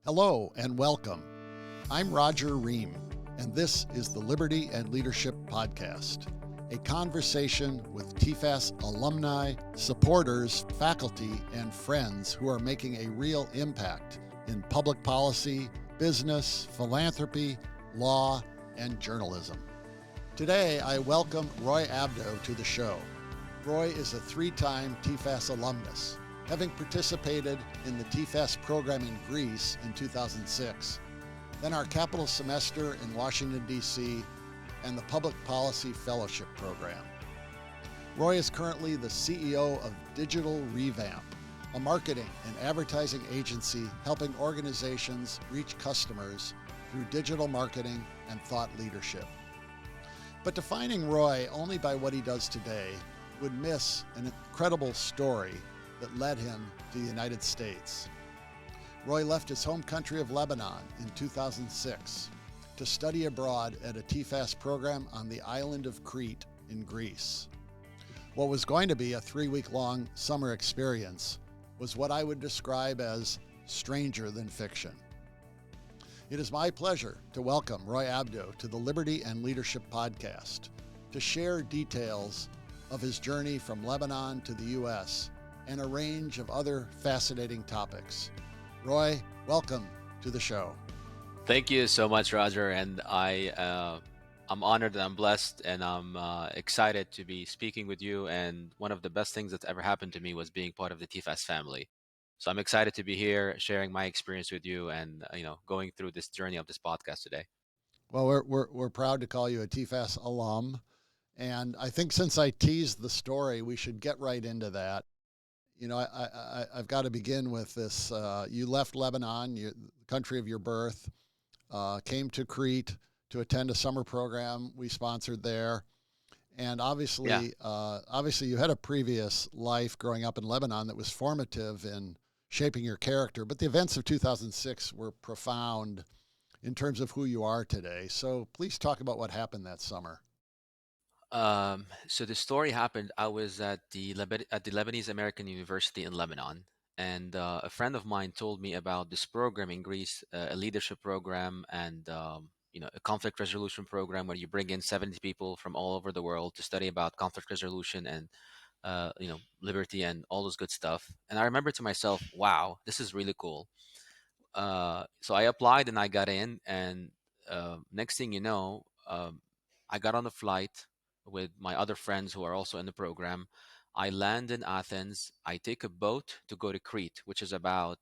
Hello and welcome. I'm Roger Ream, and this is the Liberty and Leadership Podcast, a conversation with TFAS alumni, supporters, faculty, and friends who are making a real impact in public policy, business, philanthropy, law, and journalism. Today, I welcome Roy Abdo to the show. Roy is a three-time TFAS alumnus, having participated in the TFAS program in Greece in 2006, then our capital semester in Washington, D.C., and the Public Policy Fellowship Program. Roy is currently the CEO of Digital Revamp, a marketing and advertising agency helping organizations reach customers through digital marketing and thought leadership. But defining Roy only by what he does today would miss an incredible story that led him to the United States. Roy left his home country of Lebanon in 2006 to study abroad at a TFAS program on the island of Crete in Greece. What was going to be a 3-week-long summer experience was what I would describe as stranger than fiction. It is my pleasure to welcome Roy Abdo to the Liberty and Leadership Podcast to share details of his journey from Lebanon to the U.S. and a range of other fascinating topics. Roy, welcome to the show. Thank you so much, Roger. And I'm honored and I'm blessed and I'm excited to be speaking with you. And one of the best things that's ever happened to me was being part of the TFAS family. So I'm excited to be here, sharing my experience with you, and going through this journey of this podcast today. Well, we're proud to call you a TFAS alum, and I think since I teased the story, we should get right into that. I've got to begin with this. You left Lebanon, the country of your birth, came to Crete to attend a summer program we sponsored there. And obviously you had a previous life growing up in Lebanon that was formative in shaping your character. But the events of 2006 were profound in terms of who you are today. So please talk about what happened that summer. So the story happened. I was at the Lebanese American University in Lebanon, and a friend of mine told me about this program in Greece, a leadership program, and a conflict resolution program where you bring in 70 people from all over the world to study about conflict resolution and liberty and all those good stuff. And I remember to myself, wow, this is really cool. So I applied and I got in, and next thing you know, I got on a flight with my other friends who are also in the program. I land in Athens. I take a boat to go to Crete, which is about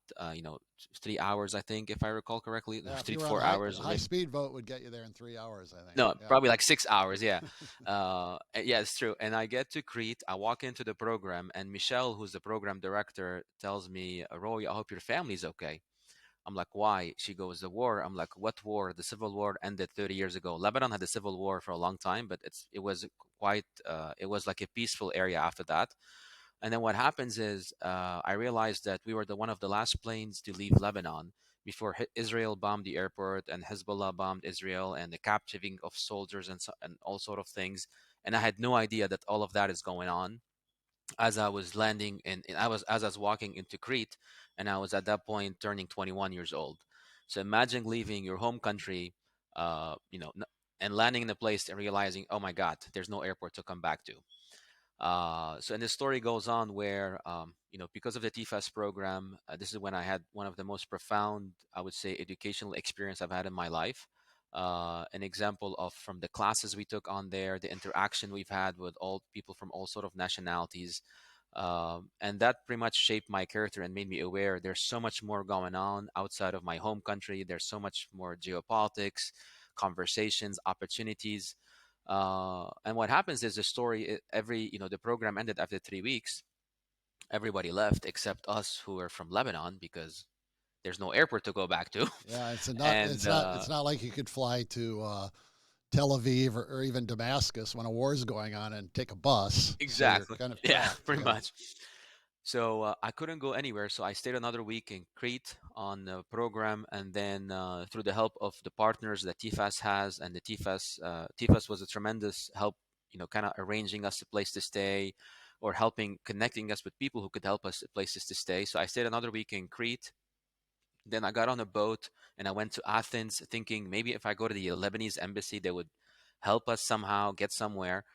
3 hours, I think, if I recall correctly. Yeah, if 3 you to were on 4 hours. a high-speed boat would get you there in 3 hours, I think. No, Yeah. probably like 6 hours. Yeah. Yeah, it's true. And I get to Crete. I walk into the program, and Michelle, who's the program director, tells me, Roy, I hope your family's okay. I'm like, why? She goes, the war. I'm like, what war? The civil war ended 30 years ago. Lebanon had a civil war for a long time, but it was like a peaceful area after that. And then what happens is I realized that we were one of the last planes to leave Lebanon before Israel bombed the airport and Hezbollah bombed Israel and the capturing of soldiers and all sort of things. And I had no idea that all of that is going on as I was landing as I was walking into Crete, and I was at that point turning 21 years old. So imagine leaving your home country, and landing in a place and realizing, oh my God, there's no airport to come back to. And the story goes on where, because of the TFAS program, this is when I had one of the most profound, I would say, educational experience I've had in my life. An example of from the classes we took on there, the interaction we've had with all people from all sort of nationalities. And that pretty much shaped my character and made me aware there's so much more going on outside of my home country. There's so much more geopolitics, conversations, opportunities. And what happens is the program ended after 3 weeks. Everybody left except us who are from Lebanon because there's no airport to go back to. Yeah, And it's not like you could fly to Tel Aviv or even Damascus when a war is going on and take a bus. So you're exactly, kind of yeah, trapped. pretty Yeah. much. So I couldn't go anywhere. So I stayed another week in Crete on the program, and then through the help of the partners that TFAS has, and the TFAS was a tremendous help, kind of arranging us a place to stay, or helping connecting us with people who could help us places to stay. So I stayed another week in Crete, Then I got on a boat and I went to Athens, thinking maybe if I go to the Lebanese embassy, they would help us somehow get somewhere.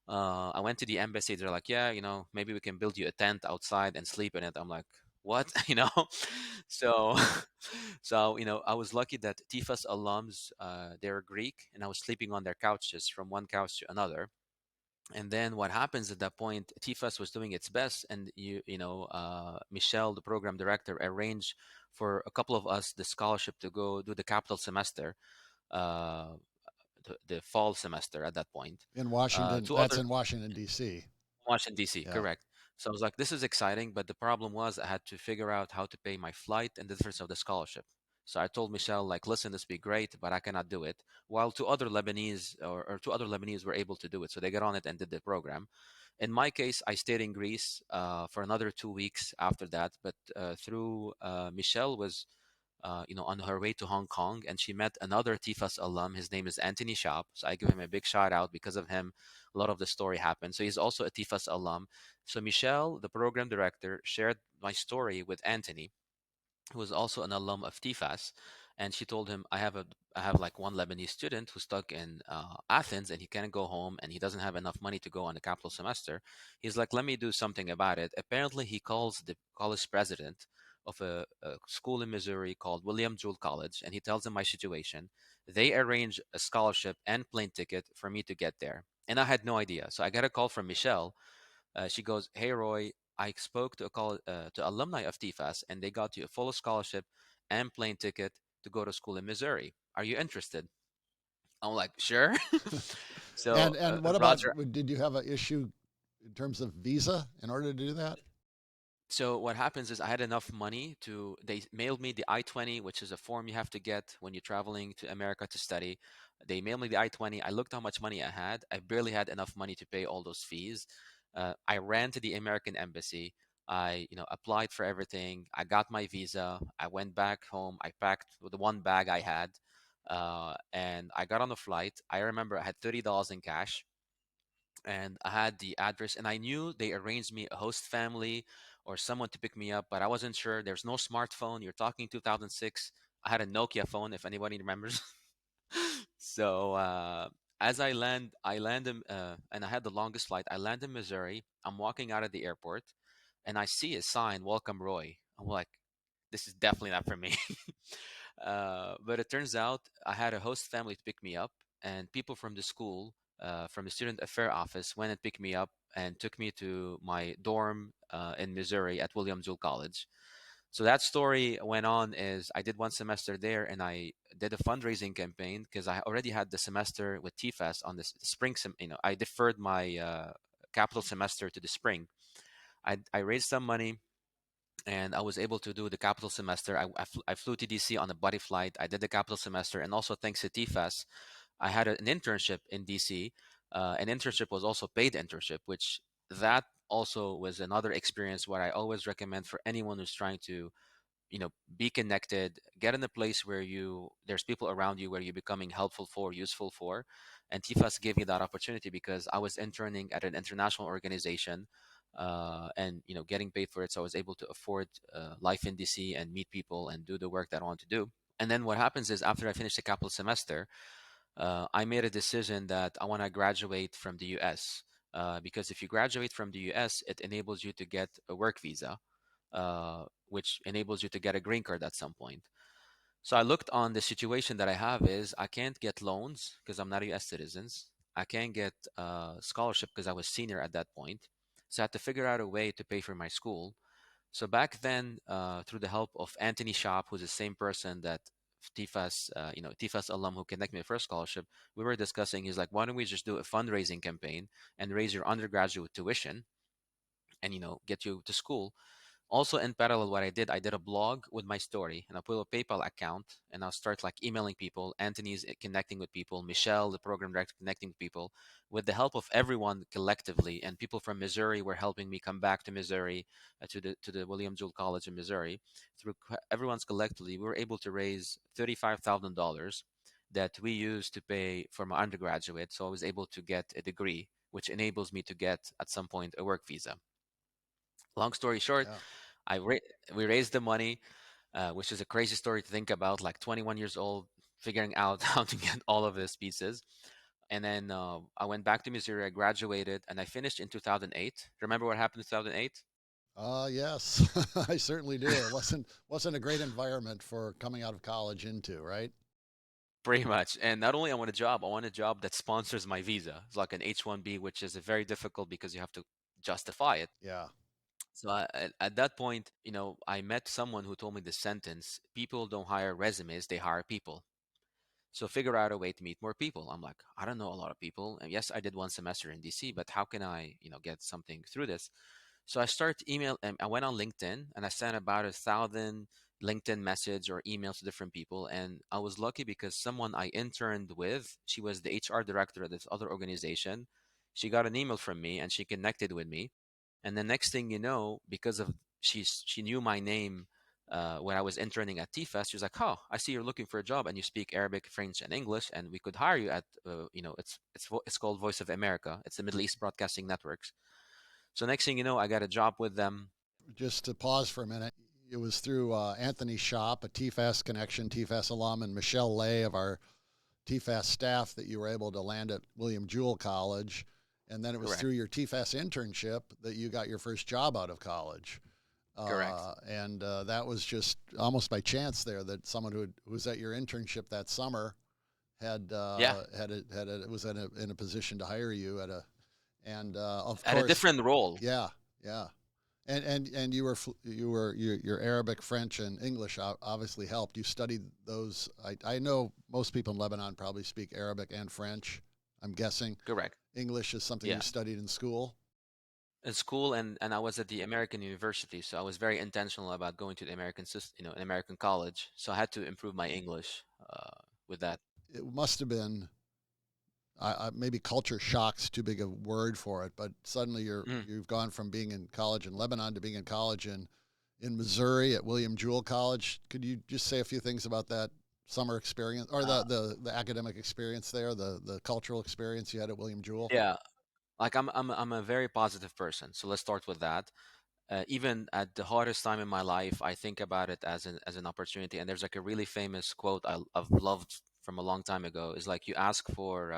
I went to the embassy. They're like, yeah, maybe we can build you a tent outside and sleep in it. I'm like, what? So, so I was lucky that TFAS alums, they're Greek, and I was sleeping on their couches from one couch to another. And then what happens at that point, TFAS was doing its best, and Michelle, the program director, arranged for a couple of us the scholarship to go do the capital semester, uh, the fall semester at that point. In Washington, Two that's other in Washington, D.C. Washington D.C. Yeah. Correct. So I was like, this is exciting, but the problem was I had to figure out how to pay my flight and the difference of the scholarship. So I told Michelle, like, listen, this would be great, but I cannot do it. While two other Lebanese were able to do it, so they got on it and did the program. In my case, I stayed in Greece for another 2 weeks after that. But through Michelle was on her way to Hong Kong, and she met another TFAS alum. His name is Anthony Shop. So I give him a big shout out. Because of him, a lot of the story happened. So he's also a TFAS alum. So Michelle, the program director, shared my story with Anthony, who was also an alum of TFAS, and she told him, I have like one Lebanese student who's stuck in Athens, and he can't go home, and he doesn't have enough money to go on the capital semester. He's like, let me do something about it. Apparently, he calls the college president of a school in Missouri called William Jewell College, and he tells him my situation. They arrange a scholarship and plane ticket for me to get there, and I had no idea. So I got a call from Michelle. She goes, "Hey Roy, I spoke to alumni of TFAS, and they got you a full scholarship and plane ticket to go to school in Missouri. Are you interested?" I'm like, "Sure." So And what about, Roger, did you have an issue in terms of visa in order to do that? so what happens is I had enough money to they mailed me the I-20, which is a form you have to get when you're traveling to America to study. They mailed me the I-20. I looked how much money I had. I barely had enough money to pay all those fees. I ran to the American embassy. I, applied for everything. I got my visa. I went back home. I packed the one bag I had, and I got on the flight. I remember I had $30 in cash, and I had the address, and I knew they arranged me a host family or someone to pick me up, but I wasn't sure. There's no smartphone. You're talking 2006. I had a Nokia phone, if anybody remembers. So as I land and I had the longest flight. I land in Missouri. I'm walking out of the airport, and I see a sign, "Welcome, Roy." I'm like, this is definitely not for me. But it turns out I had a host family to pick me up, and people from the school, from the student affair office, went and picked me up and took me to my dorm in Missouri at William Jewell College. So that story went on is I did one semester there, and I did a fundraising campaign because I already had the semester with TFAS on this spring. I deferred my capital semester to the spring. I raised some money, and I was able to do the capital semester. I flew to DC on a buddy flight. I did the capital semester, and also thanks to TFAS, I had an internship in DC. An internship was also paid internship, which that also was another experience where I always recommend for anyone who's trying to be connected, get in a place where there's people around you where you're becoming helpful for, useful for. And TFAS gave me that opportunity because I was interning at an international organization, and getting paid for it, so I was able to afford life in DC and meet people and do the work that I want to do. And then what happens is after I finished the capital semester, I made a decision that I want to graduate from the US, because if you graduate from the US, it enables you to get a work visa, which enables you to get a green card at some point. So I looked on the situation that I have is I can't get loans because I'm not a US citizen. I can't get scholarship because I was senior at that point. So I had to figure out a way to pay for my school. So back then, through the help of Anthony Shop, who's the same person that TFAS, TFAS alum who connected me with first scholarship, we were discussing. He's like, why don't we just do a fundraising campaign and raise your undergraduate tuition and get you to school. Also, in parallel, what I did a blog with my story, and I put a PayPal account, and I'll start like emailing people. Anthony's connecting with people. Michelle, the program director, connecting with people. With the help of everyone collectively, and people from Missouri were helping me come back to Missouri, to the William Jewell College in Missouri. Through everyone's collectively, we were able to raise $35,000 that we used to pay for my undergraduate. So I was able to get a degree, which enables me to get at some point a work visa. Long story short, Yeah. I ra- we raised the money. which is a crazy story to think about. Like 21 years old, figuring out how to get all of these pieces. And then I went back to Missouri. I graduated, and I finished in 2008. Remember what happened in 2008? Yes, I certainly do. It wasn't a great environment for coming out of college into, right? Pretty much. And not only I want a job, I want a job that sponsors my visa. It's like an H-1B, which is very difficult because you have to justify it. Yeah. So at that point, I met someone who told me this sentence: "People don't hire resumes; they hire people." So figure out a way to meet more people. I'm like, I don't know a lot of people, and yes, I did one semester in DC, but how can I, get something through this? So I started email, and I went on LinkedIn, and I sent about 1,000 LinkedIn message or emails to different people. And I was lucky because someone I interned with, she was the HR director at this other organization. She got an email from me, and she connected with me. And the next thing you know, because of she knew my name when I was interning at TFAS, she was like, "Oh, I see you're looking for a job, and you speak Arabic, French, and English, and we could hire you at, it's called Voice of America. It's the Middle East Broadcasting Networks." So next thing you know, I got a job with them. Just to pause for a minute, it was through Anthony Shop, a TFAS connection, TFAS alum, and Michelle Lay of our TFAS staff that you were able to land at William Jewell College. And then it was Correct. through your TFAS internship that you got your first job out of college. Correct. And that was just almost by chance there that someone who was at your internship that summer had Yeah, was in a position to hire you at a and of at a course different role. yeah, yeah. And your Arabic, French, and English obviously helped. You studied those. I know most people in Lebanon probably speak Arabic and French. I'm guessing Correct. English is something you Yeah. studied in school. In school, and I was at the American University, so I was very intentional about going to the American system, an American college. So I had to improve my English with that. It must have been maybe culture shock's too big a word for it, but suddenly Mm. you've gone from being in college in Lebanon to being in college in Missouri at William Jewell College. Could you just say a few things about that summer experience or Uh, the academic experience there, the cultural experience you had at William Jewell? yeah, like I'm a very positive person. So let's start with that. Even at the hardest time in my life, I think about it as an opportunity. And there's like a really famous quote I've loved from a long time ago. Is like you ask for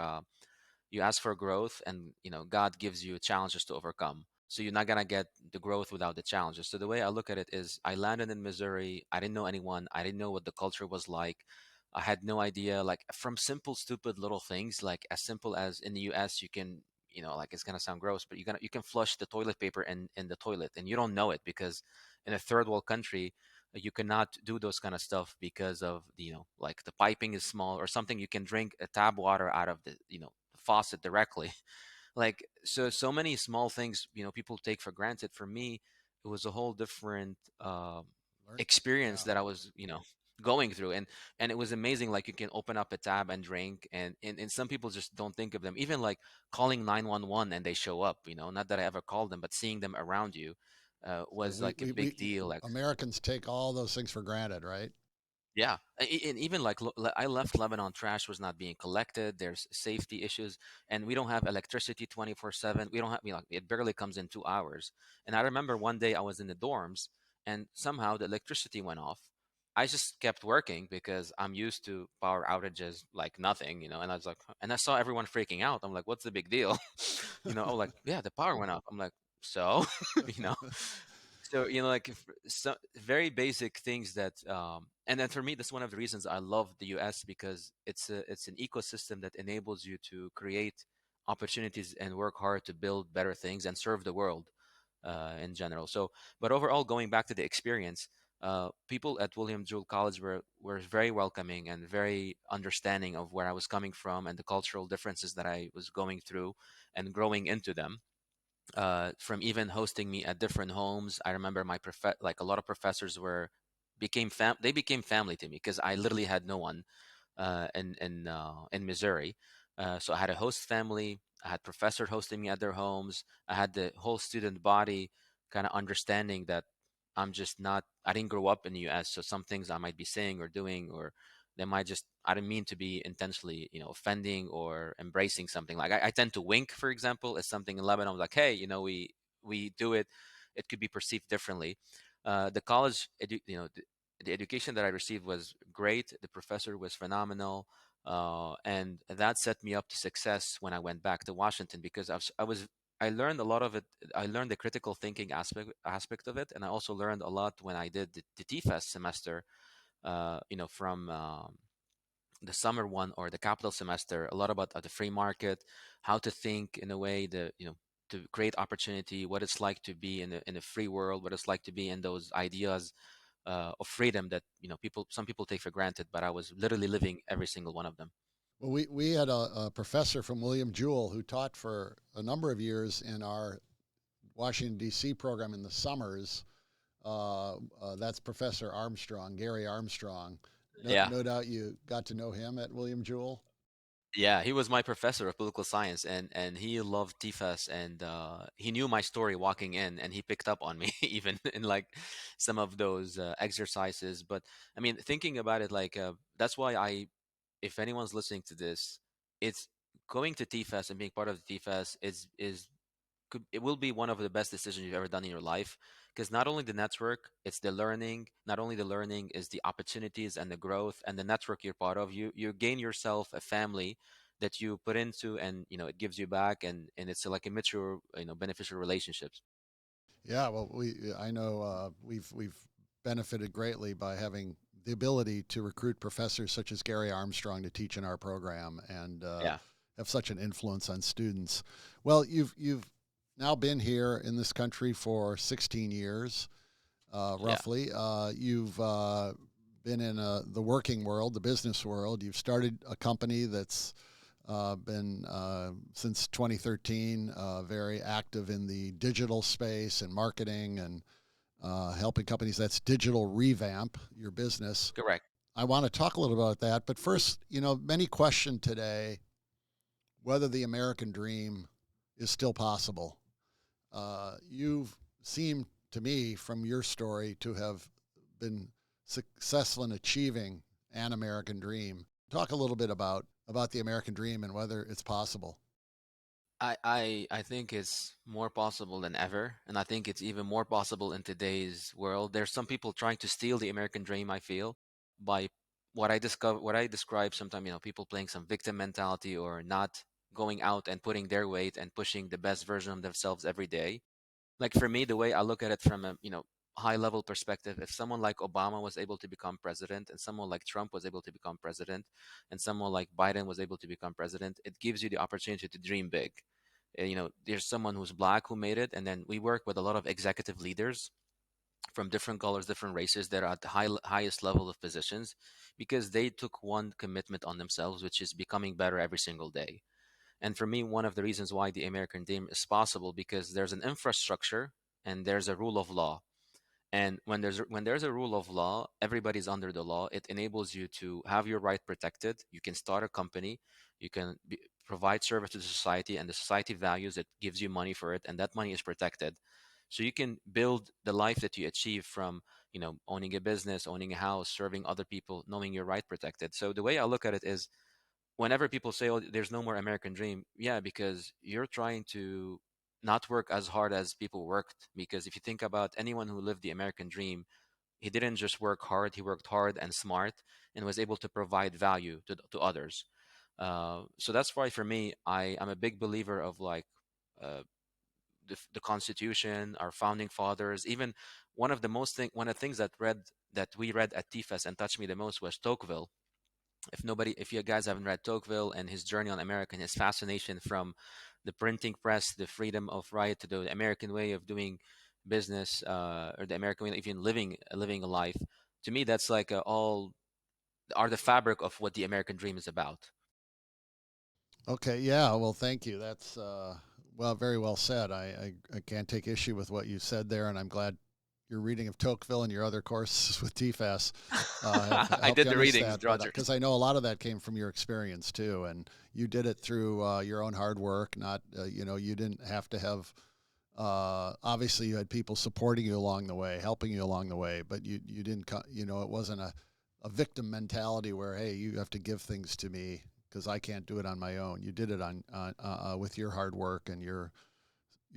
growth, and God gives you challenges to overcome. So you're not gonna get the growth without the challenges. So the way I look at it is, I landed in Missouri. I didn't know anyone. I didn't know what the culture was like. I had no idea, like, from simple stupid little things, like as simple as in the US you can, like, it's gonna sound gross, but you can flush the toilet paper in the toilet, and you don't know it because in a third world country you cannot do those kind of stuff because of like the piping is small or something. You can drink a tap water out of the faucet directly. Like, so many small things people take for granted. For me, it was a whole different Learn, experience yeah. that I was going through. And it was amazing. Like, you can open up a tab and drink, and some people just don't think of them, even like calling 911 and they show up. Not that I ever called them, but seeing them around you So was like a big deal. Like, Americans take all those things for granted, right? yeah, and even like I left Lebanon, trash was not being collected. There's safety issues, and we don't have electricity 24/7. We don't have, it barely comes in 2 hours. And I remember one day I was in the dorms, and somehow the electricity went off. I just kept working because I'm used to power outages like nothing, And I was like, and I saw everyone freaking out. I'm like, what's the big deal? I'm like, yeah, the power went off. I'm like, so, you know. So like, so very basic things that and then for me, that's one of the reasons I love the US, because it's an ecosystem that enables you to create opportunities and work hard to build better things and serve the world in general. So, but overall, going back to the experience, people at William Jewell College were very welcoming and very understanding of where I was coming from and the cultural differences that I was going through and growing into them. From even hosting me at different homes. I remember like a lot of professors they became family to me because I literally had no one in Missouri. So I had a host family. I had professors hosting me at their homes. I had the whole student body kind of understanding that I didn't grow up in the US. So some things I might be saying or doing, or they might just, I didn't mean to be intentionally, offending or embracing something. Like, I tend to wink, for example, as something in Lebanon. I'm like, hey, we do it. It could be perceived differently. The college, the education that I received was great. The professor was phenomenal. And that set me up to success when I went back to Washington, because I learned a lot of it. I learned the critical thinking aspect of it, and I also learned a lot when I did the TFAS semester. From the summer one or the capital semester, a lot about the free market, how to think in a way that to create opportunity, what it's like to be in a free world, what it's like to be in those ideas of freedom that some people take for granted, but I was literally living every single one of them. Well, we had a professor from William Jewell who taught for a number of years in our Washington, D.C. program in the summers. That's Professor Armstrong, Gary Armstrong. No, Yeah. no doubt you got to know him at William Jewell. Yeah, he was my professor of political science, and he loved TFAS, and he knew my story walking in, and he picked up on me even in like some of those exercises. But I mean, thinking about it, like that's why if anyone's listening to this, it's going to TFAS and being part of the TFAS it will be one of the best decisions you've ever done in your life, because not only the network, it's the learning. Not only the learning is the opportunities and the growth and the network you're part of. You gain yourself a family that you put into, and it gives you back, and it's like a mutual beneficial relationships. Yeah, well, I know we've benefited greatly by having the ability to recruit professors such as Gary Armstrong to teach in our program and Yeah. have such an influence on students. Well, you've now been here in this country for 16 years, Yeah. roughly. You've been in the working world, the business world. You've started a company that's been since 2013 very active in the digital space and marketing and helping companies. That's Digital Revamp, your business. Correct. I want to talk a little about that, but first, many question today whether the American dream is still possible. You've seemed to me from your story to have been successful in achieving an American dream. Talk a little bit about the American dream and whether it's possible. I think it's more possible than ever, and I think it's even more possible in today's world. There's some people trying to steal the American dream, I feel, by what I describe sometimes, people playing some victim mentality or not going out and putting their weight and pushing the best version of themselves every day. Like for me, the way I look at it from a high level perspective, if someone like Obama was able to become president, and someone like Trump was able to become president, and someone like Biden was able to become president, it gives you the opportunity to dream big. There's someone who's black who made it, and then we work with a lot of executive leaders from different colors, different races that are at the highest level of positions, because they took one commitment on themselves, which is becoming better every single day. And for me, one of the reasons why the American dream is possible, because there's an infrastructure and there's a rule of law. And when there's a rule of law, everybody's under the law. It enables you to have your right protected. You can start a company, you can provide service to the society, and the society values it, gives you money for it, and that money is protected. So you can build the life that you achieve from owning a business, owning a house, serving other people, knowing your right protected. So the way I look at it is, whenever people say, "Oh, there's no more American dream," yeah, because you're trying to not work as hard as people worked. Because if you think about anyone who lived the American dream, he didn't just work hard; he worked hard and smart, and was able to provide value to others. So that's why, for me, I am a big believer of like uh, the Constitution, our founding fathers. Even one of the things that we read at TFAS and touched me the most was Tocqueville. If you guys haven't read Tocqueville and his journey on America and his fascination from the printing press, the freedom of right, to the American way of doing business, or the American way of even living a life, to me that's like all are the fabric of what the American dream is about. Okay, yeah, well, thank you. That's well, very well said. I can't take issue with what you said there, and I'm glad your reading of Tocqueville and your other courses with TFAS have I helped did you the readings, understand. But Roger. because I know a lot of that came from your experience too, and you did it through your own hard work. Not you didn't have to have. Obviously, you had people supporting you along the way, helping you along the way, but you didn't. It wasn't a victim mentality where, hey, you have to give things to me because I can't do it on my own. You did it with your hard work and your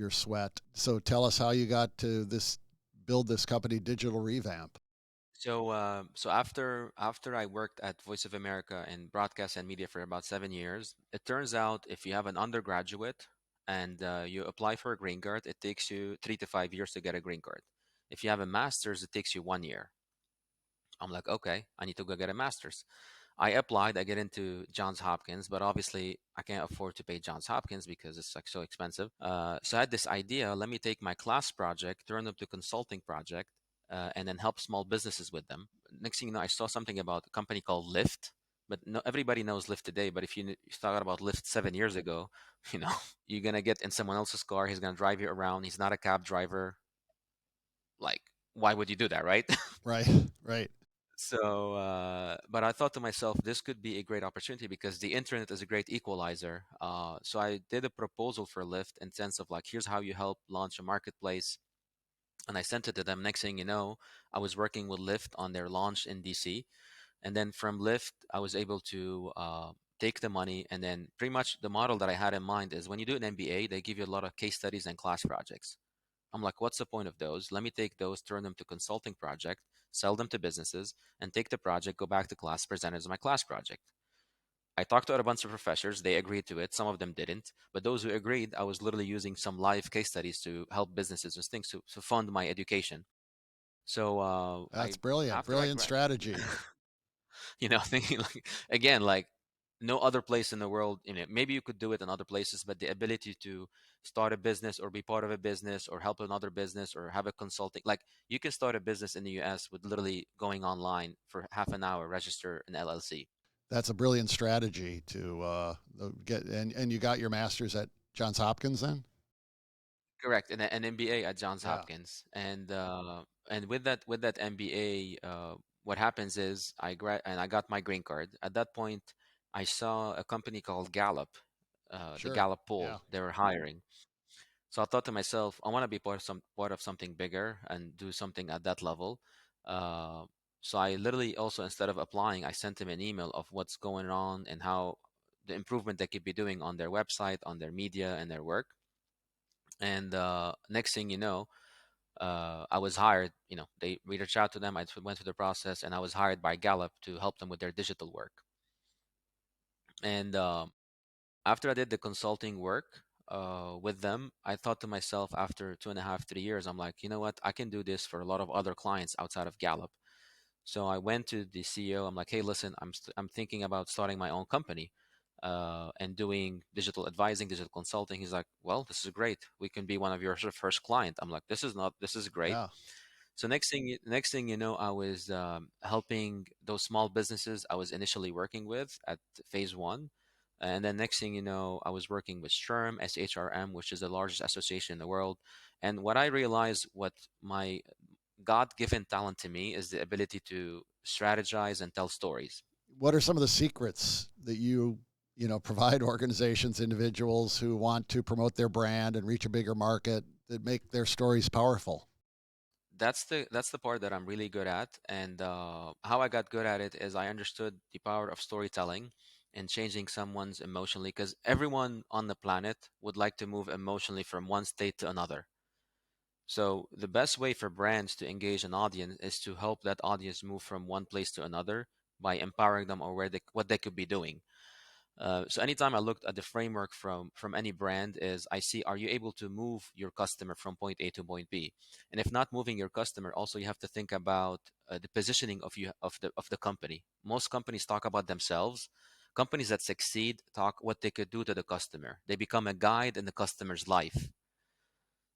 sweat. So tell us how you got to build this company, Digital Revamp. So after I worked at Voice of America in broadcast and media for about 7 years, it turns out if you have an undergraduate and you apply for a green card, it takes you 3 to 5 years to get a green card. If you have a master's, it takes you 1 year. I'm like, okay, I need to go get a master's. I applied, I get into Johns Hopkins, but obviously I can't afford to pay Johns Hopkins because it's like so expensive. So I had this idea, let me take my class project, turn them to consulting project, and then help small businesses with them. Next thing you know, I saw something about a company called Lyft, but no, everybody knows Lyft today. But if you thought about Lyft 7 years ago, you know, you're gonna get in someone else's car, he's gonna drive you around, he's not a cab driver. Like, why would you do that, right? Right, right. But I thought to myself, this could be a great opportunity because the internet is a great equalizer. So I did a proposal for Lyft in sense of like, here's how you help launch a marketplace, and I sent it to them. Next thing you know, I was working with Lyft on their launch in DC, and then from Lyft, I was able to take the money, and then pretty much the model that I had in mind is when you do an MBA, they give you a lot of case studies and class projects. I'm like, what's the point of those? Let me take those, turn them to consulting project, sell them to businesses, and take the project, go back to class, present it as my class project. I talked to a bunch of professors. They agreed to it. Some of them didn't. But those who agreed, I was literally using some live case studies to help businesses and things to fund my education. So That's brilliant. after I Brilliant grad, strategy. thinking like again, like no other place in the world, maybe you could do it in other places, but the ability to start a business or be part of a business or help another business or have a consulting, like you can start a business in the US with literally going online for half an hour, register an LLC. That's a brilliant strategy to get. And you got your master's at Johns Hopkins then? Correct, and an MBA at Johns Yeah, Hopkins, and with that MBA, what happens is I got my green card. At that point, I saw a company called Gallup, the sure. Gallup Yeah. poll. They were hiring. So I thought to myself, I want to be part of something bigger and do something at that level. Uh, so I literally also, instead of applying, I sent them an email of what's going on and how the improvement they could be doing on their website, on their media, and their work. And next thing you know, I was hired. They reached out to them. I went through the process, and I was hired by Gallup to help them with their digital work. And after I did the consulting work with them, I thought to myself after 2.5, 3 years, I'm like, you know what? I can do this for a lot of other clients outside of Gallup. So I went to the CEO. I'm like, hey, listen, I'm thinking about starting my own company and doing digital advising, digital consulting. He's like, well, this is great. We can be one of your first client. I'm like, this is great. Yeah. So next thing you know, I was helping those small businesses I was initially working with at phase one, and then next thing you know, I was working with SHRM, which is the largest association in the world. And what I realized, what my God-given talent to me is the ability to strategize and tell stories. What are some of the secrets that provide organizations, individuals who want to promote their brand and reach a bigger market that make their stories powerful? That's the part that I'm really good at, and how I got good at it is I understood the power of storytelling and changing someone's emotionally, because everyone on the planet would like to move emotionally from one state to another. So the best way for brands to engage an audience is to help that audience move from one place to another by empowering them or what they could be doing. So anytime I looked at the framework from any brand, is I see, are you able to move your customer from point A to point B? And if not moving your customer, also you have to think about the positioning of the company. Most companies talk about themselves. Companies that succeed talk what they could do to the customer. They become a guide in the customer's life.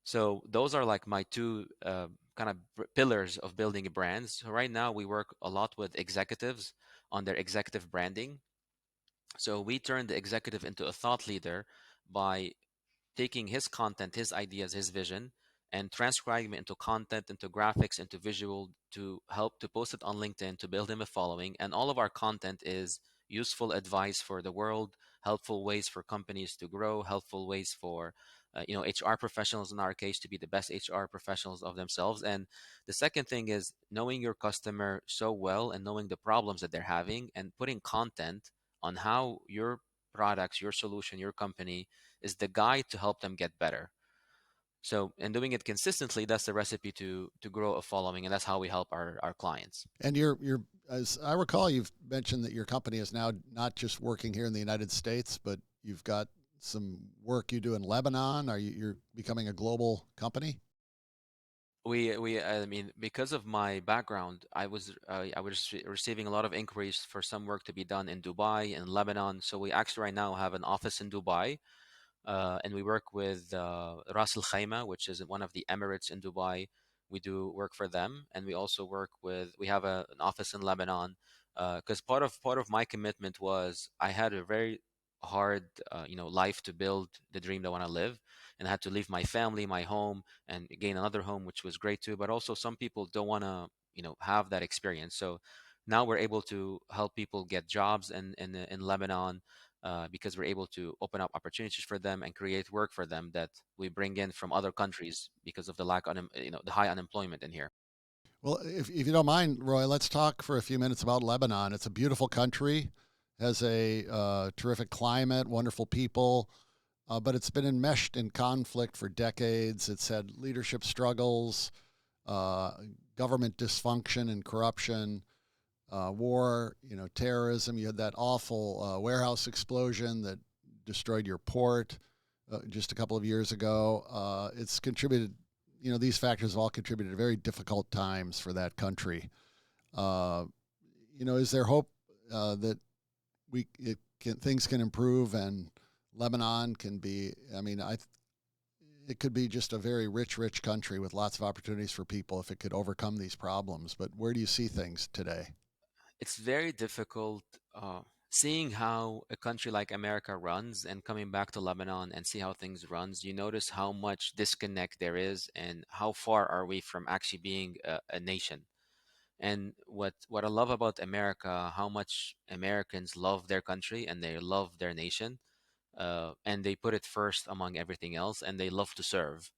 So those are like my two kind of pillars of building a brand. So right now we work a lot with executives on their executive branding. So we turn the executive into a thought leader by taking his content, his ideas, his vision, and transcribing it into content, into graphics, into visual to help to post it on LinkedIn to build him a following. And all of our content is useful advice for the world, helpful ways for companies to grow, helpful ways for HR professionals in our case to be the best HR professionals of themselves. And the second thing is knowing your customer so well and knowing the problems that they're having and putting content on how your products, your solution, your company is the guide to help them get better. So, and doing it consistently, that's the recipe to grow a following, and that's how we help our clients. And you're as I recall, you've mentioned that your company is now not just working here in the United States, but you've got some work you do in Lebanon. You're becoming a global company? I mean, because of my background, I was receiving a lot of inquiries for some work to be done in Dubai and Lebanon. So we actually right now have an office in Dubai, and we work with Ras Al Khaimah, which is one of the Emirates in Dubai. We do work for them, and we also work with. We have an office in Lebanon, because part of my commitment was I had a very hard, life to build the dream that I want to live, and I had to leave my family, my home, and gain another home, which was great too. But also, some people don't want to, have that experience. So now we're able to help people get jobs in Lebanon, because we're able to open up opportunities for them and create work for them that we bring in from other countries because of the the high unemployment in here. Well, if you don't mind, Roy, let's talk for a few minutes about Lebanon. It's a beautiful country, has a terrific climate, wonderful people, but it's been enmeshed in conflict for decades. It's had leadership struggles, uh, government dysfunction and corruption, war, terrorism. You had that awful warehouse explosion that destroyed your port just a couple of years ago. It's contributed, these factors have all contributed to very difficult times for that country. Uh, is there hope that things can improve and Lebanon can be? I mean, it could be just a very rich country with lots of opportunities for people if it could overcome these problems. But where do you see things today? It's very difficult seeing how a country like America runs and coming back to Lebanon and see how things runs. You notice how much disconnect there is and how far are we from actually being a nation. And what I love about America, how much Americans love their country and they love their nation, and they put it first among everything else, and they love to serve.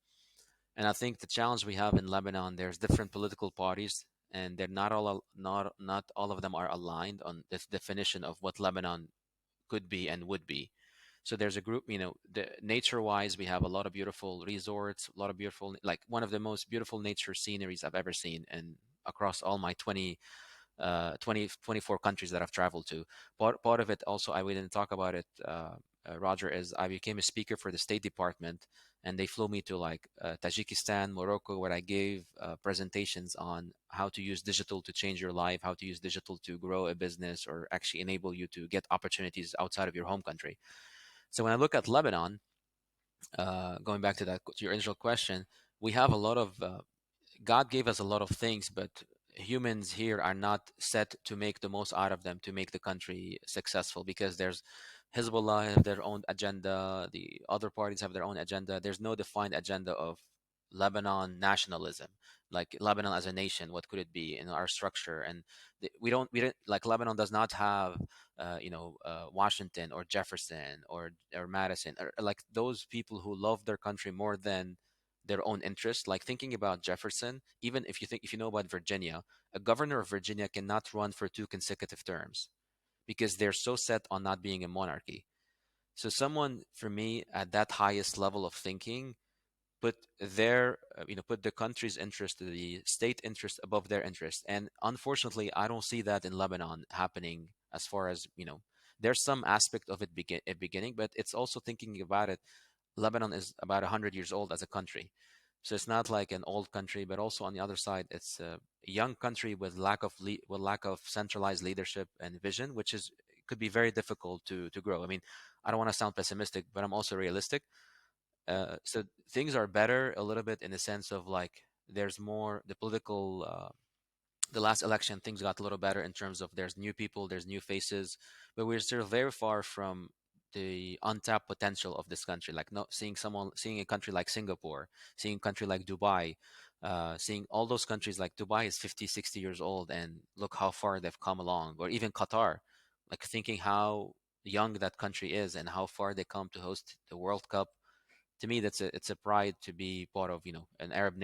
And I think the challenge we have in Lebanon, there's different political parties, and they're not all of them are aligned on this definition of what Lebanon could be and would be. So there's a group, nature-wise, we have a lot of beautiful resorts, a lot of beautiful, like one of the most beautiful nature sceneries I've ever seen, and across all my 24 countries that I've traveled to. Part of it also, we didn't talk about it, Roger, is I became a speaker for the State Department, and they flew me to like Tajikistan, Morocco, where I gave presentations on how to use digital to change your life, how to use digital to grow a business, or actually enable you to get opportunities outside of your home country. So when I look at Lebanon, going back to your initial question, we have a lot of God gave us a lot of things, but humans here are not set to make the most out of them to make the country successful, because there's Hezbollah have their own agenda, the other parties have their own agenda. There's no defined agenda of Lebanon nationalism, like Lebanon as a nation. What could it be in our structure? And we don't like Lebanon does not have Washington or Jefferson or Madison, or like those people who love their country more than their own interests. Like thinking about Jefferson, even if you know about Virginia, a governor of Virginia cannot run for 2 consecutive terms because they're so set on not being a monarchy. So someone for me at that highest level of thinking put the country's interest, the state interest above their interest. And unfortunately, I don't see that in Lebanon happening. As far as there's some aspect of it at beginning, but it's also thinking about it. Lebanon is about 100 years old as a country. So it's not like an old country, but also on the other side, it's a young country with lack of centralized leadership and vision, which is could be very difficult to grow. I mean, I don't want to sound pessimistic, but I'm also realistic. So things are better a little bit in the sense of like there's more the political the last election, things got a little better in terms of there's new people, there's new faces, but we're still very far from the untapped potential of this country. Like not seeing a country like Singapore, seeing a country like Dubai, seeing all those countries. Like Dubai is 50, 60 years old, and look how far they've come along. Or even Qatar, like thinking how young that country is and how far they come to host the World Cup. To me, it's a pride to be part of an Arab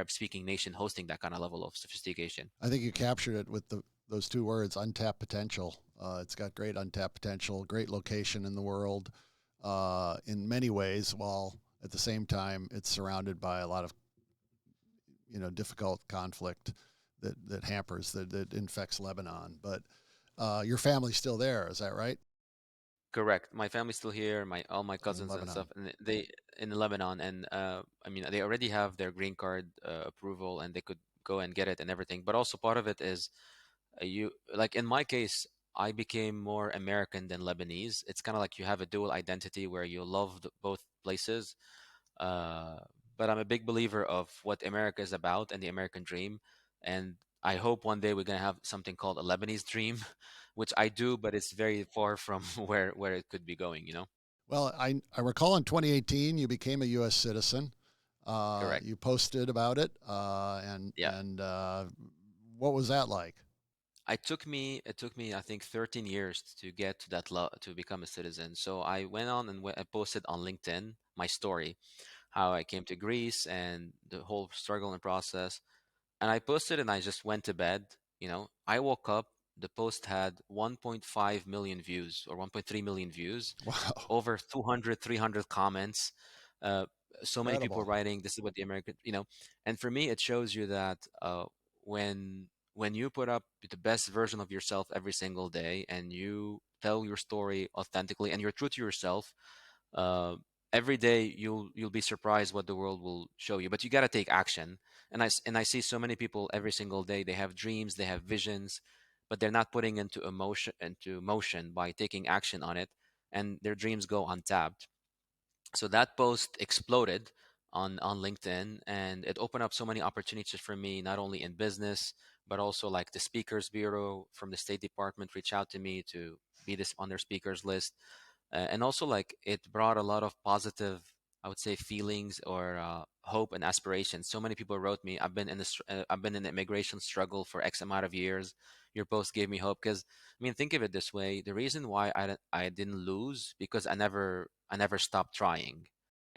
speaking nation hosting that kind of level of sophistication. I think you captured it with those two words, untapped potential. It's got great untapped potential, great location in the world in many ways, while At the same time, it's surrounded by a lot of difficult conflict that hampers that infects Lebanon. But your family's still there, is that right? Correct. My family's still here. All my In cousins and Lebanon. stuff, and they in Lebanon, and I mean, they already have their green card approval, and they could go and get it and everything. But also part of it is you like in my case, I became more American than Lebanese. It's kind of like you have a dual identity where you love both places. Uh, but I'm a big believer of what America is about and the American dream. And I hope one day we're gonna have something called a Lebanese dream, which I do, but it's very far from where it could be going. Well, I recall in 2018 you became a U.S. citizen. Correct. You posted about it, Yeah. what was that like? It took me I think 13 years to get to that to become a citizen. So I went on and I posted on LinkedIn my story, how I came to Greece and the whole struggle and process. And I posted and I just went to bed. I woke up, the post had 1.5 million views or 1.3 million views, Wow, over 200, 300 comments. Uh, so many people incredible. writing, this is what the American. And for me, it shows you that when you put up the best version of yourself every single day and you tell your story authentically and you're true to yourself, uh, every day you'll be surprised what the world will show you. But you got to take action. And I see so many people every single day. They have dreams, they have visions, but they're not putting into motion by taking action on it, and their dreams go untapped. So that post exploded on LinkedIn, and it opened up so many opportunities for me, not only in business but also like the speakers bureau from the State Department reached out to me to be this on their speakers list. And also like it brought a lot of positive, I would say, feelings or hope and aspiration. So many people wrote me, I've been in the immigration struggle for X amount of years. Your post gave me hope. Because I mean, think of it this way: the reason why I didn't lose, because I never stopped trying.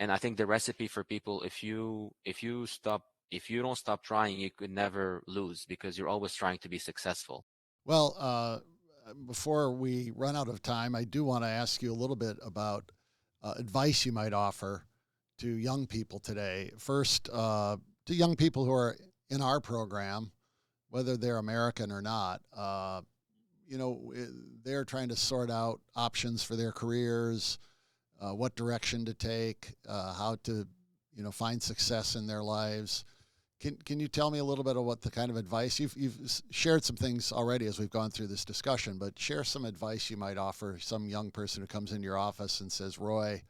And I think the recipe for people, if you don't stop trying, you could never lose because you're always trying to be successful. Well, before we run out of time, I do want to ask you a little bit about advice you might offer to young people today. First, to young people who are in our program, whether they're American or not, they're trying to sort out options for their careers, what direction to take, how to, find success in their lives. Can you tell me a little bit of what the kind of advice you've shared some things already as we've gone through this discussion, but share some advice you might offer some young person who comes into your office and says, "Roy,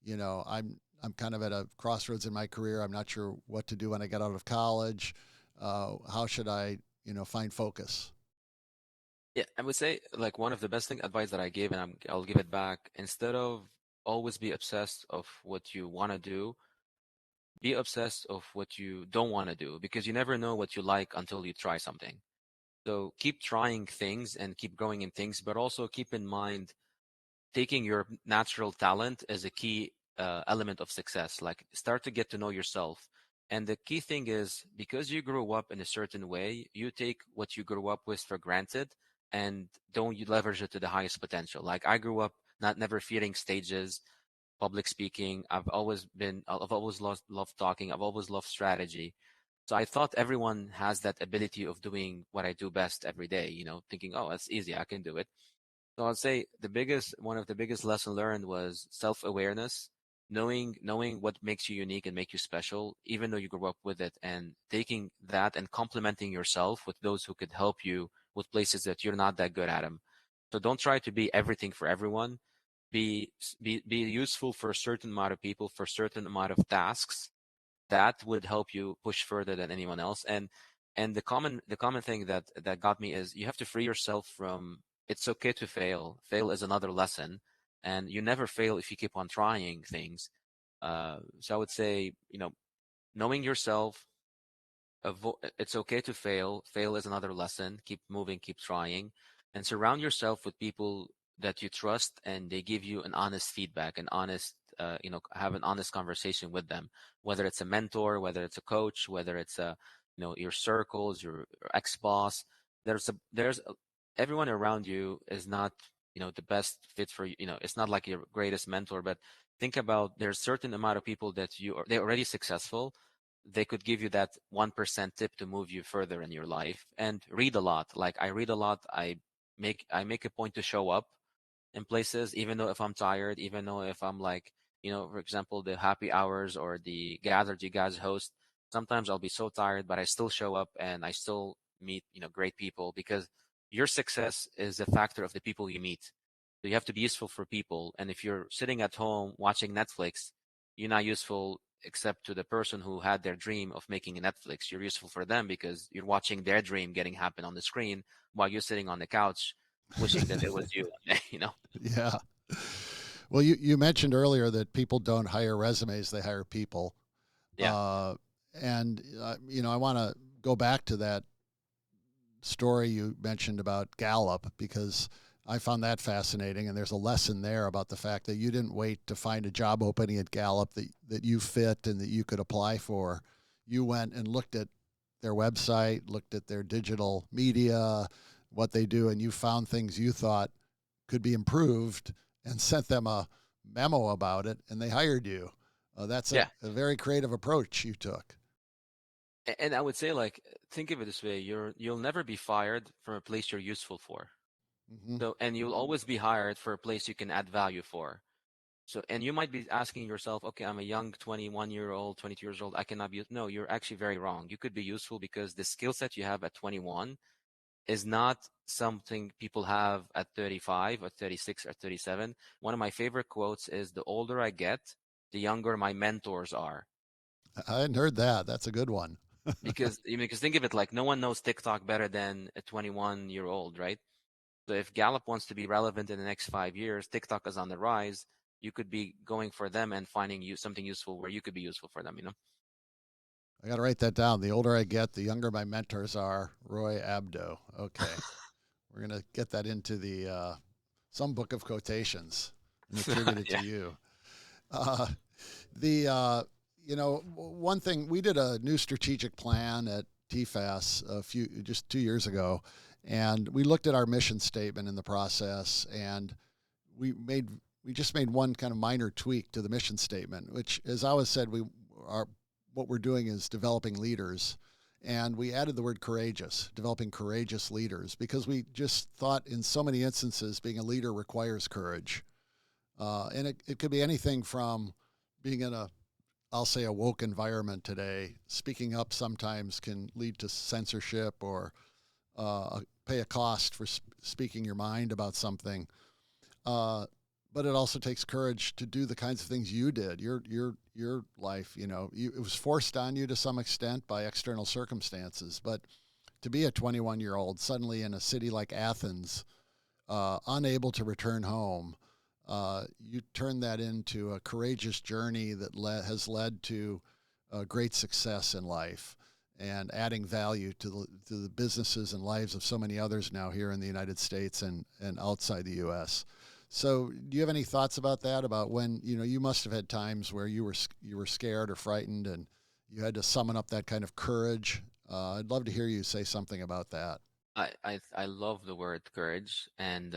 I'm kind of at a crossroads in my career. I'm not sure what to do when I get out of college. How should I, find focus?" Yeah, I would say like one of the best thing advice that I gave, and I'll give it back. Instead of always be obsessed of what you want to do, be obsessed of what you don't want to do, because you never know what you like until you try something. So keep trying things and keep growing in things, but also keep in mind taking your natural talent as a key element of success. Like start to get to know yourself. And the key thing is, because you grew up in a certain way, you take what you grew up with for granted and don't you leverage it to the highest potential. Like I grew up not never fearing stages, public speaking. I've always loved talking. I've always loved strategy. So I thought everyone has that ability of doing what I do best every day, thinking, oh, that's easy. I can do it. So I'd say one of the biggest lesson learned was self-awareness, knowing what makes you unique and make you special, even though you grew up with it, and taking that and complementing yourself with those who could help you with places that you're not that good at them. So don't try to be everything for everyone. Be useful for a certain amount of people, for a certain amount of tasks. That would help you push further than anyone else. And the common thing that got me is you have to free yourself from it's okay to fail. Fail is another lesson, and you never fail if you keep on trying things. So I would say, knowing yourself, it's okay to fail. Fail is another lesson. Keep moving, keep trying, and surround yourself with people that you trust and they give you an honest feedback, have an honest conversation with them, whether it's a mentor, whether it's a coach, whether it's your circles, your ex-boss. Everyone around you is not, the best fit for you. It's not like your greatest mentor, but think about there's certain amount of people that they're already successful. They could give you that 1% tip to move you further in your life. And read a lot. Like I read a lot. I make a point to show up in places, even though if I'm tired, even though if I'm like, for example, the happy hours or the gathers you guys host, sometimes I'll be so tired, but I still show up and I still meet, great people, because your success is a factor of the people you meet. So you have to be useful for people. And if you're sitting at home watching Netflix, you're not useful except to the person who had their dream of making a Netflix. You're useful for them because you're watching their dream getting happen on the screen while you're sitting on the couch wishing that it was you, Yeah. Well, you mentioned earlier that people don't hire resumes, they hire people. Yeah. Uh, and I want to go back to that story you mentioned about Gallup because I found that fascinating. And there's a lesson there about the fact that you didn't wait to find a job opening at Gallup that you fit and that you could apply for. You went and looked at their website, looked at their digital media, what they do, and you found things you thought could be improved and sent them a memo about it, and they hired you. That's a, Yeah. a very creative approach you took. And I would say, like, think of it this way: you'll never be fired from a place you're useful for. Hmm. So, and you'll always be hired for a place you can add value for. So, and you might be asking yourself, okay, I'm a young 21-year-old, 22 years old. I cannot be. No, you're actually very wrong. You could be useful because the skill set you have at 21 is not something people have at 35 or 36 or 37. One of my favorite quotes is, "The older I get, the younger my mentors are." I hadn't heard that. That's a good one. Because think of it, like, no one knows TikTok better than a 21-year-old, right? So if Gallup wants to be relevant in the next 5 years, TikTok is on the rise. You could be going for them and finding you something useful where you could be useful for them. I got to write that down. The older I get, the younger my mentors are. Roy Abdo. Okay, we're gonna get that into the some book of quotations and attribute it to Yeah. you. Uh, the one thing we did a new strategic plan at TFAS just 2 years ago, and we looked at our mission statement in the process, and we made we just made one kind of minor tweak to the mission statement, which, as I always said, what we're doing is developing leaders. And we added the word courageous, developing courageous leaders, because we just thought in so many instances being a leader requires courage. And it could be anything from being in I'll say, a woke environment today. Speaking up sometimes can lead to censorship or pay a cost for speaking your mind about something. Uh, but it also takes courage to do the kinds of things you did. Your life, it was forced on you to some extent by external circumstances. But to be a 21-year-old suddenly in a city like Athens, unable to return home, you turn that into a courageous journey that has led to great success in life and adding value to the businesses and lives of so many others now here in the United States and outside the U.S. So, do you have any thoughts about that? About when you must have had times where you were scared or frightened, and you had to summon up that kind of courage. I'd love to hear you say something about that. I love the word courage, and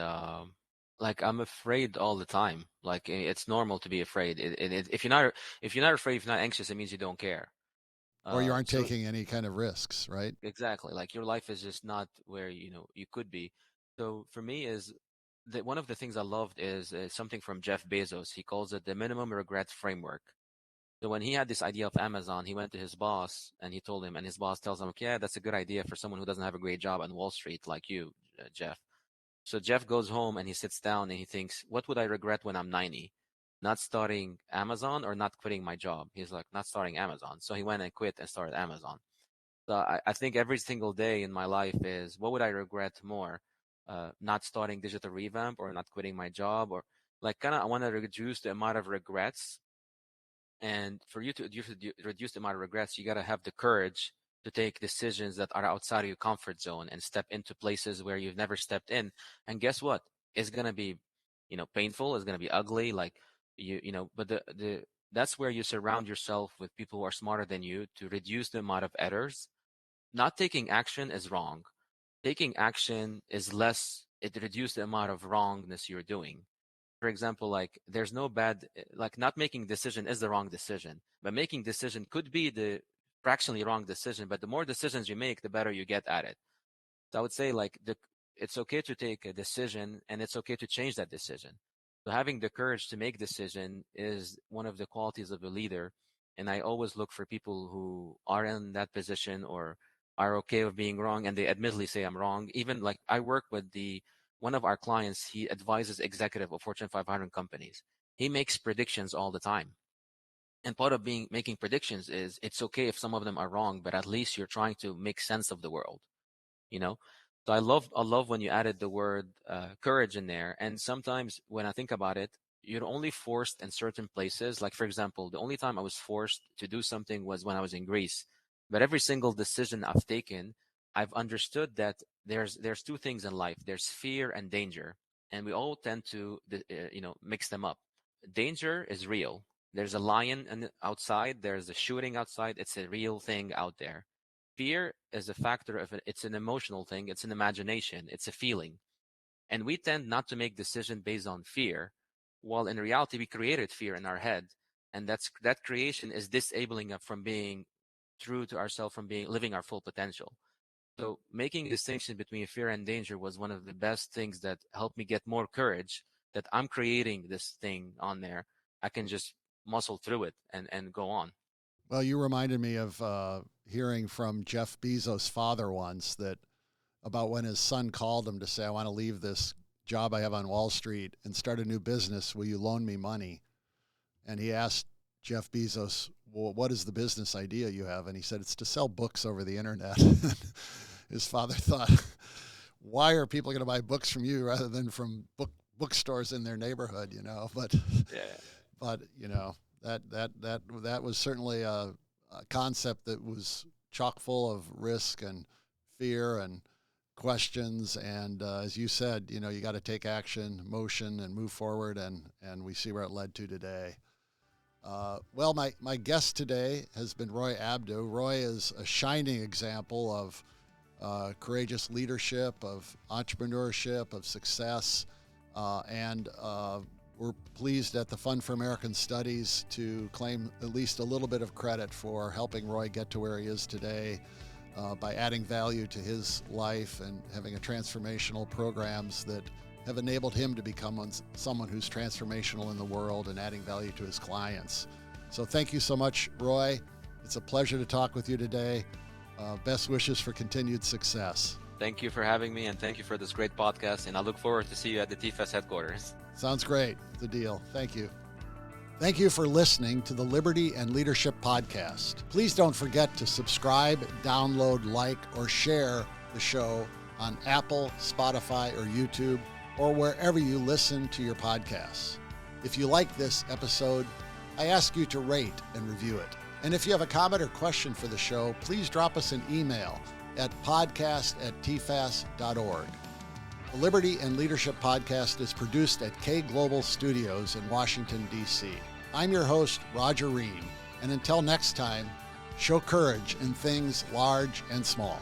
like, I'm afraid all the time. Like, it's normal to be afraid. If you're not afraid, if you're not anxious, it means you don't care. Or you aren't So taking any kind of risks, right? exactly, like, your life is just not where you could be. So for me, is that one of the things I loved is something from Jeff Bezos. He calls it the minimum regret framework. So when he had this idea of Amazon, he went to his boss and he told him, and his boss tells him, "Okay, yeah, that's a good idea for someone who doesn't have a great job on Wall Street like you, Jeff." So Jeff goes home and he sits down and he thinks, "What would I regret when I'm 90? Not starting Amazon or not quitting my job?" He's like, "Not starting Amazon." So he went and quit and started Amazon. So I think every single day in my life is, what would I regret more? Not starting Digital Revamp or not quitting my job, or like, kind of, I want to reduce the amount of regrets. And for you to reduce the amount of regrets, you got to have the courage to take decisions that are outside of your comfort zone and step into places where you've never stepped in. And guess what? It's gonna be, painful. It's gonna be ugly. Like, but that's where you surround yourself with people who are smarter than you to reduce the amount of errors. Not taking action is wrong. Taking action is less. It reduces the amount of wrongness you're doing. For example, like there's no bad, like not making decision is the wrong decision, but making decision could be the fractionally wrong decision. But the more decisions you make, the better you get at it. So I would say like it's okay to take a decision and it's okay to change that decision. So having the courage to make decision is one of the qualities of a leader. And I always look for people who are in that position or are okay with being wrong and they admittedly say I'm wrong. Even like I work with one of our clients, he advises executive of Fortune 500 companies. He makes predictions all the time. And part of making predictions is it's okay if some of them are wrong, but at least you're trying to make sense of the world, you know. So I love when you added the word courage in there. And sometimes when I think about it, you're only forced in certain places. Like for example, the only time I was forced to do something was when I was in Greece. But every single decision I've taken, I've understood that there's two things in life. There's fear and danger, and we all tend to mix them up. Danger is real. There's a lion outside. There's a shooting outside. It's a real thing out there. Fear is a factor of it. It's an emotional thing. It's an imagination. It's a feeling. And we tend not to make decisions based on fear, while in reality, we created fear in our head. And that creation is disabling us from being true to ourselves, from being living our full potential. So making a distinction between fear and danger was one of the best things that helped me get more courage that I'm creating this thing on there. I can just muscle through it and go on. Well, you reminded me of hearing from Jeff Bezos' father once that about when his son called him to say, I want to leave this job I have on Wall Street and start a new business. Will you loan me money? And he asked Jeff Bezos, well, what is the business idea you have? And he said, it's to sell books over the internet. His father thought, why are people going to buy books from you rather than from bookstores in their neighborhood, you know? But, Yeah. but you know, that was certainly a concept that was chock full of risk and fear and questions. And as you said, you know, you got to take action, motion, and move forward. And we see where it led to today. Well, my guest today has been Roy Abdo. Roy is a shining example of courageous leadership, of entrepreneurship, of success, and we're pleased at the Fund for American Studies to claim at least a little bit of credit for helping Roy get to where he is today by adding value to his life and having a transformational programs that have enabled him to become someone who's transformational in the world and adding value to his clients. So thank you so much, Roy. It's a pleasure to talk with you today. Best wishes for continued success. Thank you for having me, and thank you for this great podcast, and I look forward to see you at the TFAS headquarters. Sounds great. The deal. Thank you. Thank you for listening to the Liberty and Leadership Podcast. Please don't forget to subscribe, download, like, or share the show on Apple, Spotify, or YouTube, or wherever you listen to your podcasts. If you like this episode, I ask you to rate and review it. And if you have a comment or question for the show, please drop us an email at podcast@tfas.org. The Liberty and Leadership Podcast is produced at K Global Studios in Washington, D.C. I'm your host, Roger Ream, and until next time, show courage in things large and small.